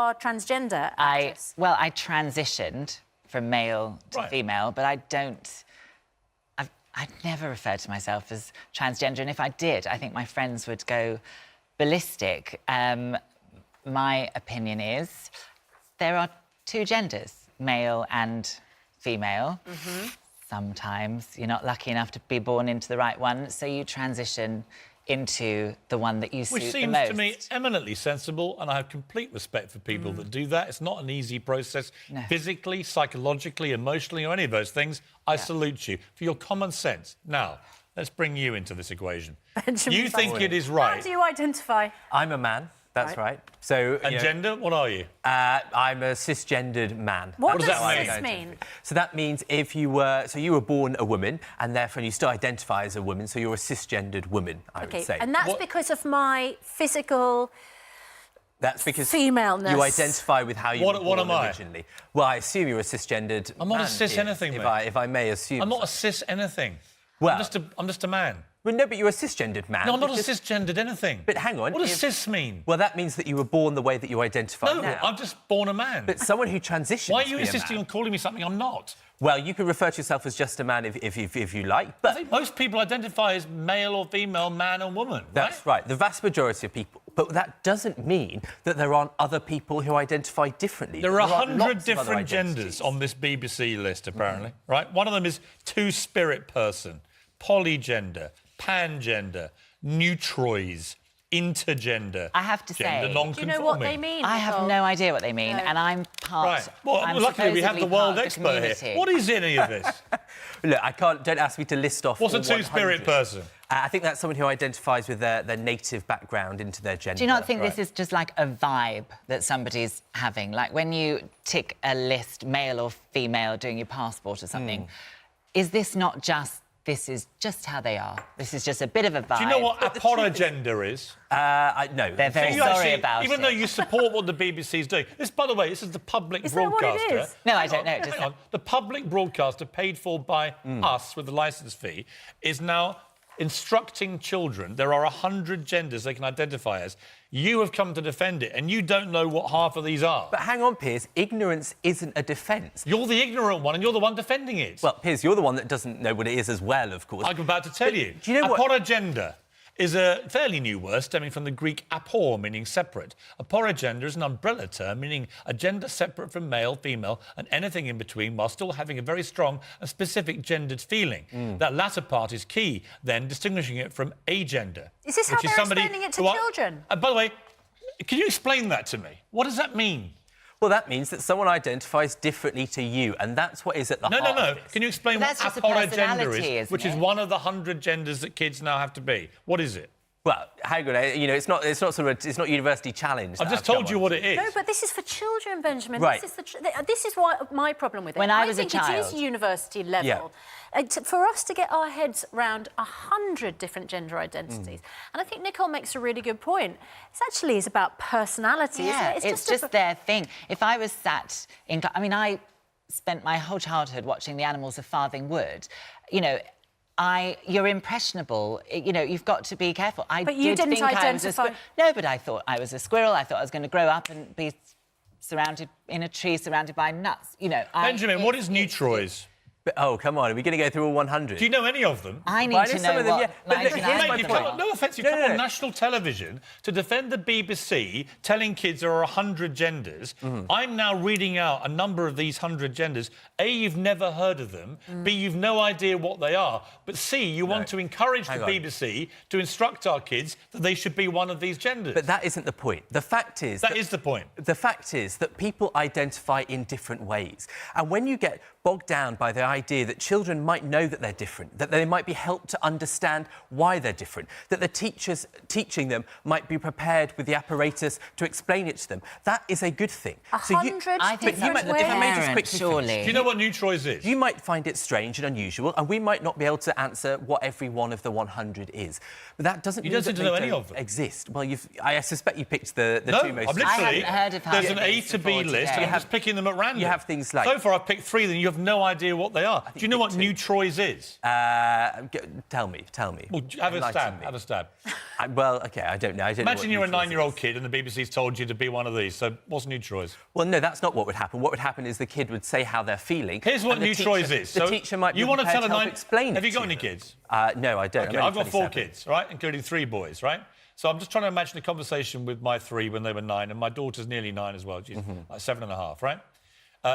are transgender actress? I transitioned from male to female, but I'd never referred to myself as transgender, and if I did, I think my friends would go ballistic. My opinion is there are two genders, male and female. Sometimes you're not lucky enough to be born into the right one, so you transition into the one that you suit the most. Which seems to me eminently sensible, and I have complete respect for people that do that. It's not an easy process, physically, psychologically, emotionally, or any of those things. I salute you for your common sense. Now, let's bring you into this equation. Benjamin, you think it is right? How do you identify? I'm a man. That's right. So, and gender? What are you? I'm a cisgendered man. What does cis mean? So that means if you were... So you were born a woman, and therefore you still identify as a woman, so you're a cisgendered woman, I would say. And that's because of my physical... That's because femaleness. You identify with how you were born originally. Well, I assume you're a cisgendered I'm not a cis anything, mate. If I may assume. I'm not a cis anything. Well, I'm just a man. Well, no, but you're a cisgendered man. No, I'm not a cisgendered anything. But hang on. What does cis mean? Well, that means that you were born the way that you identify now. No, I'm just born a man. But someone who transitions. Why are you insisting on calling me something I'm not? Well, you can refer to yourself as just a man if you like, but... I think most people identify as male or female, man or woman, That's right. The vast majority of people. But that doesn't mean that there aren't other people who identify differently. There are 100 different genders on this BBC list, apparently, right? One of them is two-spirit person, polygender, pangender, neutroids, intergender. I have to say... Do you know what they mean? I have no idea what they mean, and I'm part... Right. Well, luckily we have the world expert here. What is any of this? Look, I can't... Don't ask me to list off What's a two-spirit person? I think that's someone who identifies with their native background into their gender. Do you not think this is just like a vibe that somebody's having? Like when you tick a list, male or female, doing your passport or something, is this not just... This is just how they are. This is just a bit of a vibe. Do you know what aporogender is? No. They're very sorry about it. Even though you support what the BBC is doing. This, by the way, this is the public broadcaster. That what it is? No, I don't know. Hang on. The public broadcaster, paid for by us with the licence fee, is now instructing children. There are 100 genders they can identify as. You have come to defend it, and you don't know what half of these are. But hang on, Piers, ignorance isn't a defence. You're the ignorant one, and you're the one defending it. Well, Piers, you're the one that doesn't know what it is as well, of course. I'm about to tell you. Do you know what... Aporogender is a fairly new word stemming from the Greek apor, meaning separate. Aporogender is an umbrella term meaning a gender separate from male, female, and anything in between, while still having a very strong and specific gendered feeling. That latter part is key, then, distinguishing it from agender. Is this how they're explaining it to children? By the way, can you explain that to me? What does that mean? Well, that means that someone identifies differently to you, and that's what is at the heart of this. Can you explain what aporogender is, which is one of the 100 genders that kids now have to be? What is it? Well, hang on, you know, it's not university challenged. I've just told you what it is. No, but this is for children, Benjamin. Right. This is what my problem with it. When I was a think child, it is university level. Yeah. For us to get our heads around 100 different gender identities, and I think Nicole makes a really good point. It is about personality, isn't it? It's just their thing. If I was sat in... I mean, I spent my whole childhood watching The Animals of Farthing Wood. You know, you're impressionable. You know, you've got to be careful. But you didn't identify... No, but I thought I was a squirrel. I thought I was going to grow up and be surrounded in a tree, surrounded by nuts. You know, Benjamin, what is neutroids? Oh, come on, are we going to go through all 100? Do you know any of them? I need to know what... Yeah. But here's my point. No offence, you come on national television to defend the BBC, telling kids there are 100 genders. I'm now reading out a number of these 100 genders. A, you've never heard of them. B, you've no idea what they are. But C, you want to encourage the BBC to instruct our kids that they should be one of these genders. But that isn't the point. The fact is... That is the point. The fact is that people identify in different ways. And when you get bogged down by the idea that children might know that they're different, that they might be helped to understand why they're different, that the teachers teaching them might be prepared with the apparatus to explain it to them, that is a good thing. 100 I think different that's ways. surely. Do you know what neutroids is? You might find it strange and unusual, and we might not be able to answer what every one of the 100 is. But that doesn't mean that they know any don't of them. exist. Well, I suspect you picked the two most... No, I haven't heard of there's an A to B list, and I'm just picking them at random. You have things like... So far, I've picked 3, then you have no idea what they are. Do you know what neutroids is? Tell me. Well, have a stab. Well, OK, I don't know. I don't know Imagine you're a 9-year-old kid and the BBC's told you to be one of these. So what's neutroids? Well, no, that's not what would happen. What would happen is the kid would say how they're feeling. Here's what neutroids is. The teacher might be you want to tell prepared to help explain Have it you got to any them. kids? No, I don't. OK, I've got 4 kids, right, including 3 boys, right? So I'm just trying to imagine a conversation with my 3 when they were 9, and my daughter's nearly 9 as well. She's like 7.5, right?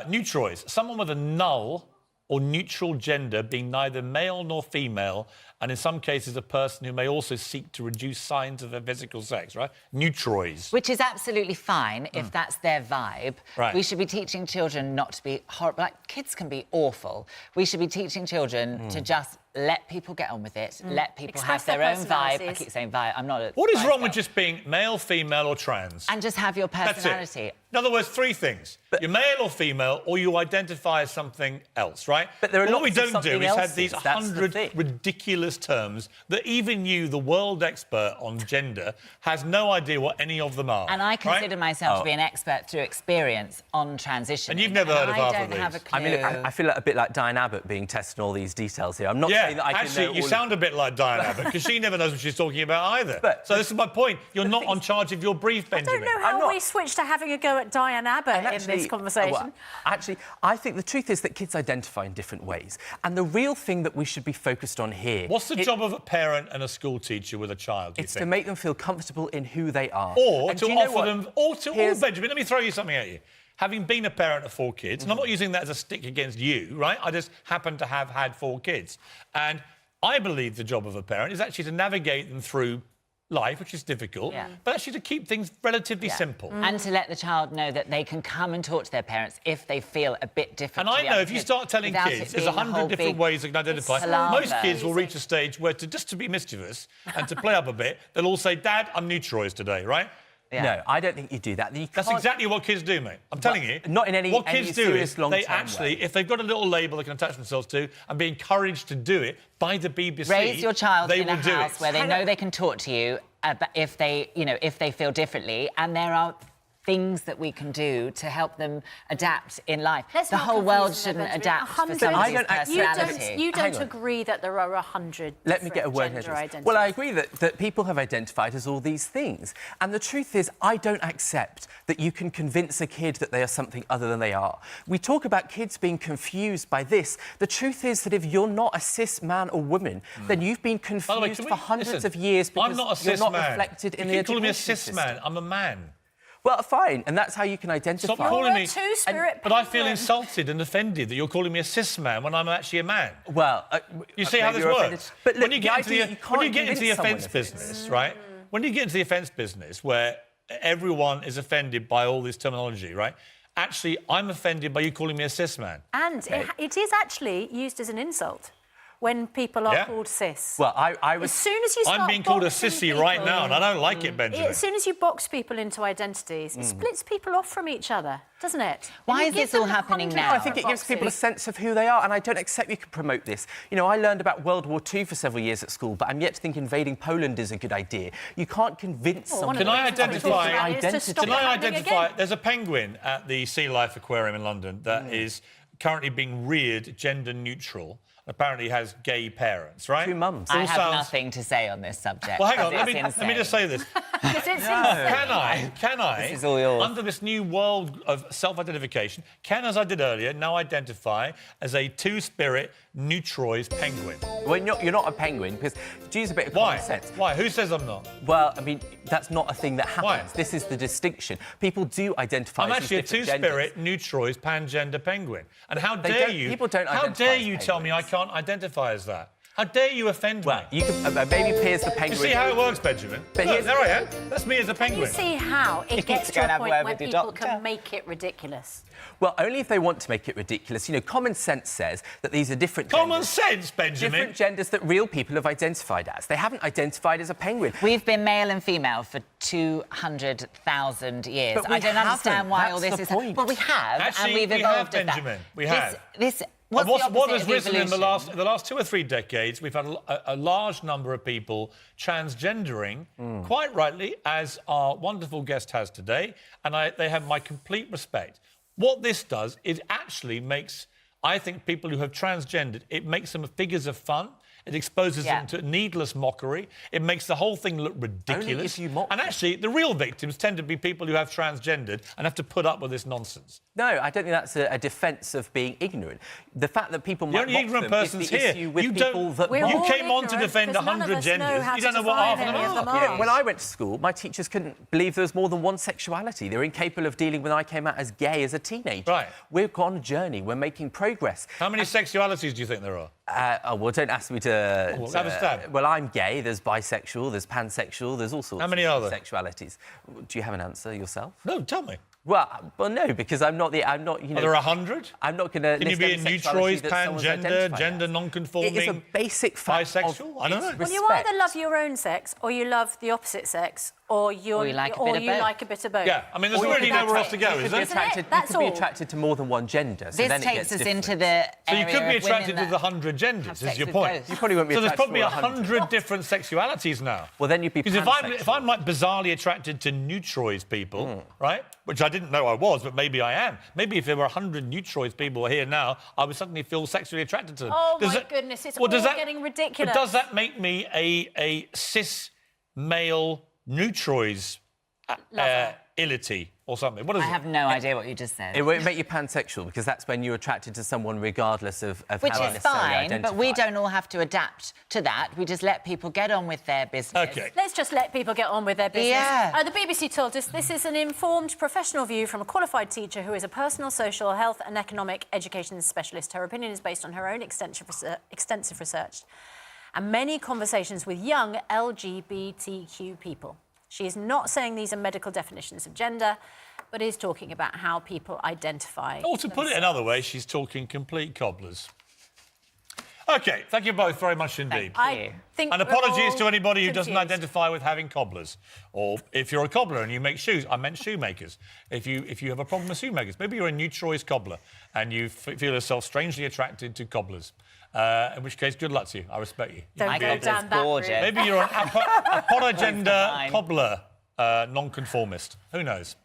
Neutroids, someone with a null or neutral gender being neither male nor female, and in some cases a person who may also seek to reduce signs of their physical sex, right? Neutroids. Which is absolutely fine if that's their vibe. Right. We should be teaching children not to be horrible. Like, kids can be awful. We should be teaching children to just let people get on with it, let people Express have their their own vibe. I personalities. keep saying vibe, I'm not a... What is vibe wrong girl. with just being male, female or trans? And just have your That's personality. it. In other words, 3 things. You're male or female, or you identify as something else, right? But there are what we lots of don't do something is have elses. these That's the 100 thing. ridiculous terms that even you, the world expert on gender, has no idea what any of them are. And I consider right? myself to be an expert through experience on transition. And you've never heard of half of I don't have a these. clue. I mean, I feel a bit like Diane Abbott being tested on all these details here. I'm not saying that I can actually, know you all sound a bit like Diane Abbott because she never knows what she's talking about either. So this is my point. You're not on charge of your brief, I Benjamin. don't know how we switched to having a go at Diane Abbott in this conversation. Well, actually, I think the truth is that kids identify in different ways. And the real thing that we should be focused on here... What's the job of a parent and a school teacher with a child, do you It's think? to make them feel comfortable in who they are. Or And to do you know offer what? them... Benjamin, let me throw you something at you. Having been a parent of 4 kids, and I'm not using that as a stick against you, right? I just happen to have had 4 kids. And I believe the job of a parent is actually to navigate them through life, which is difficult, but actually to keep things relatively simple. And to let the child know that they can come and talk to their parents if they feel a bit different. And to I the know other if you kid, start telling without kids it there's being a 100 whole different big ways they can identify, palaver. most kids will reach a stage where, just to be mischievous and to play up a bit, they'll all say, Dad, I'm neutroids today, right? No, I don't think you do that. That's exactly what kids do, mate. I'm telling you. Not in any What kids do serious is long-term they actually, way. if they've got a little label they can attach themselves to and be encouraged to do it by the BBC, Raise your child they in a will do house it. where they know they can talk to you if they, if they feel differently, and there are things that we can do to help them adapt in life. Let's the not whole confuse world them, shouldn't Benjamin. adapt for 100 somebody's You personality. don't Hang on. agree that there are 100 Let me get a word gender here. identities? Well, I agree that people have identified as all these things. And the truth is, I don't accept that you can convince a kid that they are something other than they are. We talk about kids being confused by this. The truth is that if you're not a cis man or woman, then you've been By the way, confused can for we- hundreds listen, of years because I'm not a you're cis not man. reflected in you the keep calling me a education cis system. man. I'm a man. Well, fine, and that's how you can identify. Stop calling me... a two-spirit But I feel penguin. insulted and offended that you're calling me a cis man when I'm actually a man. Well, You see how maybe this you're works? offended. But look, when you get into idea the, you when you can't get into the convince someone offence of this. business, right? When you get into the offence business where everyone is offended by all this terminology, right? Actually, I'm offended by you calling me a cis man. And it is actually used as an insult when people are called cis. Well, I was... As soon as you start I'm being called a boxing sissy people- right now, and I don't like it, Benjamin. As soon as you box people into identities, it splits people off from each other, doesn't it? Why You is give this all them happening 100 now? I think it gives people a boxes. sense of who they are, and I don't accept you can promote this. You know, I learned about World War II for several years at school, but I'm yet to think invading Poland is a good idea. You can't convince someone... Can I identify... identity. Can I happening identify... again. There's a penguin at the Sea Life Aquarium in London that is currently being reared gender neutral. Apparently has gay parents, right? 2 mums. I All have sounds- nothing to say on this subject. Well, hang on. because Let it's me just say this. Because it's Can I, This is all yours. under this new world of self-identification, can, as I did earlier, now identify as a two-spirit neutroid penguin? Well, you're not a penguin, because to use a bit of Why? common sense... Why? Who says I'm not? Well, I mean, that's not a thing that happens. Why? This is the distinction. People do identify I'm as actually a these different two-spirit genders. neutroid pangender penguin. And how They dare don't- you... people don't How identify dare as you tell me I penguins. can't identify as that? How dare you offend Well, me? you can... maybe Piers the penguin... You see how it works, Benjamin? But Look, here's- there I am. That's me as a You penguin. see how it gets to to go and a have a point word where with your people doctor. can make it ridiculous. Well, only if they want to make it ridiculous. You know, common sense says that these are different Common genders. sense, Benjamin. Different genders that real people have identified as. They haven't identified as a penguin. We've been male and female for 200,000 years. But we I don't understand haven't. why all That's this the is... point. Well, we have, Actually, and we've we have, evolved at that. Benjamin. We have. What's the What opposite has of risen in the evolution? last 2 or 3 decades, we've had a large number of people transgendering, quite rightly, as our wonderful guest has today, and they have my complete respect. What this does is actually makes, I think, people who have transgendered, it makes them figures of fun. It exposes Yeah. them to needless mockery. It makes the whole thing look ridiculous. Only if you mock and them. actually, the real victims tend to be people who have transgendered and have to put up with this nonsense. No, I don't think that's a defence of being ignorant. The fact that people The might only mock ignorant them is person's the here. issue with You people don't- that We're mock. You all came on to ignorant defend because none of 100 us know genders. how You to don't know what half of define them any of them are. are. When I went to school, my teachers couldn't believe there was more than one sexuality. They were incapable of dealing when I came out as gay as a teenager. Right. We've gone on a journey. We're making progress. How many sexualities do you think there are? Well, don't ask me to... Well, have a stab. Well, I'm gay. There's bisexual. There's pansexual. There's all sorts How many of are there? sexualities. Do you have an answer yourself? No, tell me. Well, no, because I'm not, you know... Are there 100? I'm not going to... Can you be a neutroid, pangender, gender non-conforming, It is a basic fact bisexual? I don't know. Well, you either love your own sex or you love the opposite sex or you like a bit of both. like a bit of both. Yeah, I mean, there's Or you really could be nowhere else to go, You is could be there? Isn't it? attracted, That's you could be all. attracted to more than one gender. So This then it takes gets us different. into the So you area could be of attracted women to the that 100 genders, have is sex your with point. both. You probably won't be So there's attracted probably to 100. 100 different sexualities now. Well, then you'd be Because if pansexual. I'm like bizarrely attracted to neutroids people, right, which I didn't know I was, but maybe I am. Maybe if there were 100 neutroids people here now, I would suddenly feel sexually attracted to them. Oh, Does my that- goodness, it's well, does all that- getting ridiculous. But does that make me a cis male neutroids Lover. illity or something? What is I it? have no idea what you just said. It won't make you pansexual because that's when you're attracted to someone regardless of Which how they is necessarily fine, identify. but we don't all have to adapt to that. We just let people get on with their business. Okay. Let's just let people get on with their business. Yeah. The BBC told us this is an informed professional view from a qualified teacher who is a personal, social, health and economic education specialist. Her opinion is based on her own extensive research and many conversations with young LGBTQ people. She is not saying these are medical definitions of gender, but is talking about how people identify. Or to put it another way, she's talking complete cobblers. OK, thank you both very much indeed. I think And we're apologies all to anybody who doesn't confused. identify with having cobblers. Or if you're a cobbler and you make shoes, I meant shoemakers. If you have a problem with shoemakers, maybe you're a neutroid cobbler and you feel yourself strangely attracted to cobblers. In which case, good luck to you. I respect you. Don't My go cobbler's down that gorgeous. route. Maybe you're an apodogender Fine. cobbler, non-conformist. Who knows?